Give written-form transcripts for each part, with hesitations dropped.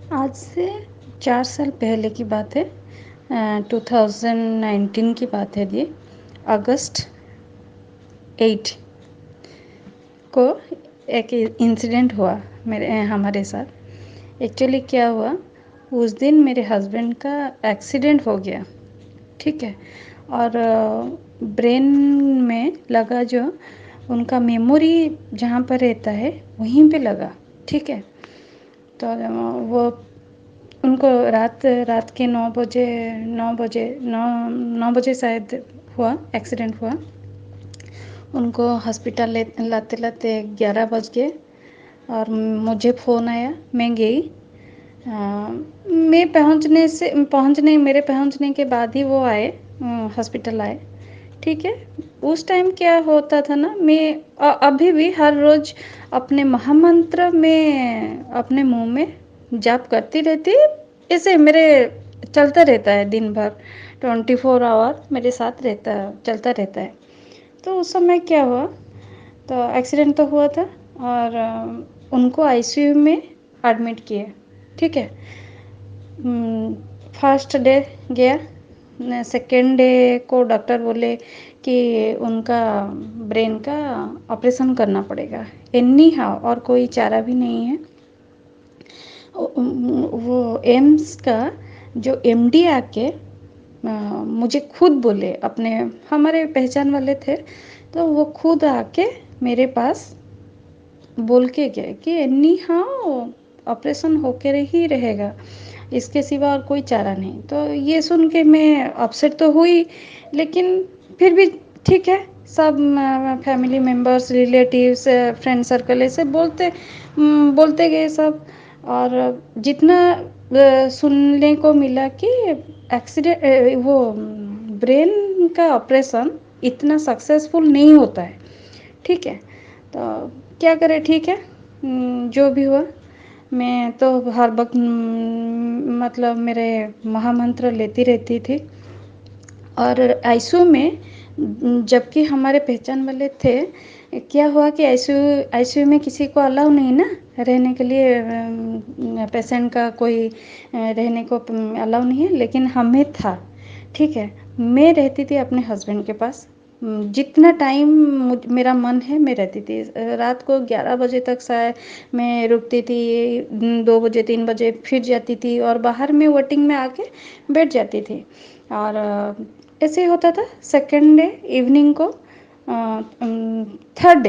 आज से 4 साल पहले की बात है। 2019 की बात है ये। अगस्त 8 को एक इंसिडेंट हुआ हमारे साथ। एक्चुअली क्या हुआ, उस दिन मेरे हस्बैंड का एक्सीडेंट हो गया। ठीक है। और ब्रेन में लगा, जो उनका मेमोरी जहाँ पर रहता है वहीं पे लगा। ठीक है। तो वो उनको रात रात के 9 बजे शायद हुआ, एक्सीडेंट हुआ। उनको हॉस्पिटल लाते लाते 11 बज गए और मुझे फ़ोन आया, मैं गई। मैं मेरे पहुंचने के बाद ही वो आए, हॉस्पिटल आए। ठीक है। उस टाइम क्या होता था ना, मैं अभी भी हर रोज़ अपने महामंत्र में अपने मुंह में जाप करती रहती। ऐसे मेरे चलता रहता है दिन भर, 24 आवर मेरे साथ चलता रहता है। तो उस समय क्या हुआ, तो एक्सीडेंट तो हुआ था और उनको आईसीयू में एडमिट किए। ठीक है। फर्स्ट डे गया, सेकेंड डे को डॉक्टर बोले कि उनका ब्रेन का ऑपरेशन करना पड़ेगा। एनी हाउ, और कोई चारा भी नहीं है। वो एम्स का जो एमडी आके मुझे खुद बोले, अपने हमारे पहचान वाले थे, तो वो खुद आके मेरे पास बोल के गए कि एनी हाउ ऑपरेशन होकर ही रहेगा, इसके सिवा और कोई चारा नहीं। तो ये सुन के मैं अपसेट तो हुई, लेकिन फिर भी ठीक है। सब family members, relatives, friend circle ऐसे बोलते गए सब। और जितना सुनने को मिला कि एक्सीडेंट, वो ब्रेन का ऑपरेशन इतना सक्सेसफुल नहीं होता है। ठीक है। तो क्या करें, ठीक है। जो भी हुआ, मैं तो हर वक्त मतलब मेरे महामंत्र लेती रहती थी। और आईसीयू में जबकि हमारे पहचान वाले थे, क्या हुआ कि आईसीयू में किसी को अलाउ नहीं ना रहने के लिए, पेशेंट का कोई रहने को अलाउ नहीं है, लेकिन हमें था। ठीक है। मैं रहती थी अपने हस्बैंड के पास। जितना टाइम मेरा मन है मैं रहती थी। रात को 11 बजे तक शायद मैं रुकती थी, 2 बजे 3 बजे फिर जाती थी और बाहर में वेटिंग में आके बैठ जाती थी। और ऐसे होता था। सेकेंड डे इवनिंग को, थर्ड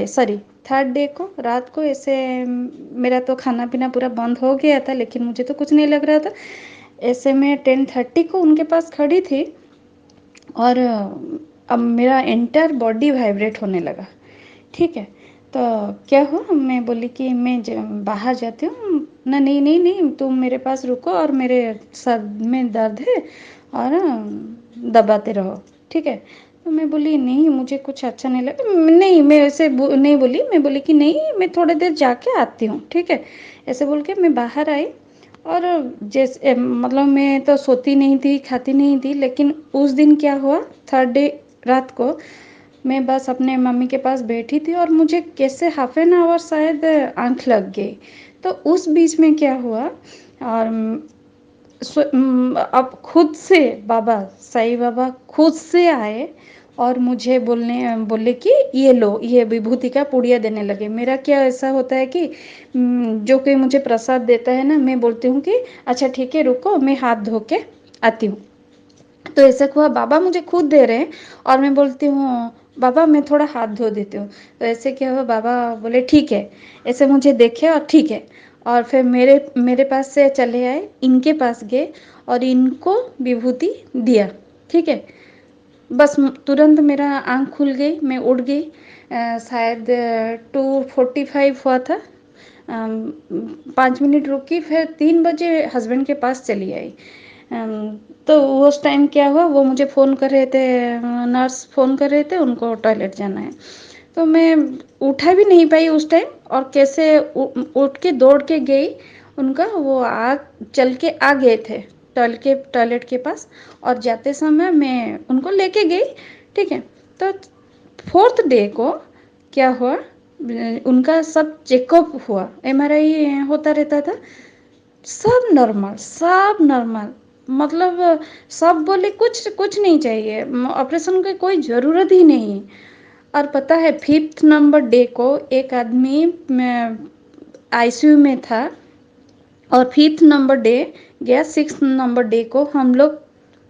डे को रात को ऐसे मेरा तो खाना पीना पूरा बंद हो गया था, लेकिन मुझे तो कुछ नहीं लग रहा था। ऐसे में 10:30 को उनके पास खड़ी थी और अब मेरा एंटायर बॉडी वाइब्रेट होने लगा। ठीक है। तो क्या हुआ, मैं बोली कि मैं बाहर जाती हूँ ना। नहीं नहीं नहीं, तुम मेरे पास रुको और मेरे सर में दर्द है और दबाते रहो। ठीक है। तो मैं बोली नहीं, मुझे कुछ अच्छा नहीं लगा। नहीं, मैं ऐसे नहीं बोली, मैं बोली कि नहीं, मैं थोड़ी देर जाके आती हूँ। ठीक है। ऐसे बोल के मैं बाहर आई। और जैसे मतलब मैं तो सोती नहीं थी, खाती नहीं थी, लेकिन उस दिन क्या हुआ, थर्ड डे रात को मैं बस अपने मम्मी के पास बैठी थी और मुझे कैसे हाफ एन आवर शायद आंख लग गई। तो उस बीच में क्या हुआ, और अब खुद से बाबा, साईं बाबा खुद से आए और मुझे बोले कि ये लो, ये विभूति का पुड़िया देने लगे। मेरा क्या ऐसा होता है कि जो कोई मुझे प्रसाद देता है ना, मैं बोलती हूँ कि अच्छा ठीक है, रुको मैं हाथ धो के आती हूँ। तो ऐसा हुआ, बाबा मुझे खुद दे रहे हैं और मैं बोलती हूँ बाबा मैं थोड़ा हाथ धो देती हूँ। तो ऐसे क्या हुआ, बाबा बोले ठीक है। ऐसे मुझे देखे और ठीक है, और फिर मेरे मेरे पास से चले आए, इनके पास गए और इनको विभूति दिया। ठीक है। बस तुरंत मेरा आँख खुल गई, मैं उठ गई। शायद 2:45 हुआ था। 5 मिनट रुकी, फिर 3 बजे हस्बैंड के पास चली आई। तो उस टाइम क्या हुआ, वो मुझे फ़ोन कर रहे थे, नर्स फ़ोन कर रहे थे, उनको टॉयलेट जाना है। तो मैं उठा भी नहीं पाई उस टाइम, और कैसे उठ के दौड़ के गई। उनका वो चल के आ गए थे टॉयलेट के पास, और जाते समय मैं उनको लेके गई। ठीक है। तो फोर्थ डे को क्या हुआ, उनका सब चेकअप हुआ, एमआरआई होता रहता था। सब नॉर्मल, सब नॉर्मल। मतलब सब बोले कुछ कुछ नहीं चाहिए, ऑपरेशन की कोई ज़रूरत ही नहीं। और पता है 5th नंबर डे को एक आदमी आईसीयू में था, और 5th नंबर डे गया, 6th नंबर डे को हम लोग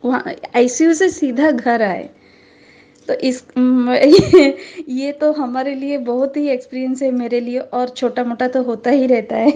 वहाँ आईसीयू से सीधा घर आए। तो ये तो हमारे लिए बहुत ही एक्सपीरियंस है, मेरे लिए, और छोटा मोटा तो होता ही रहता है।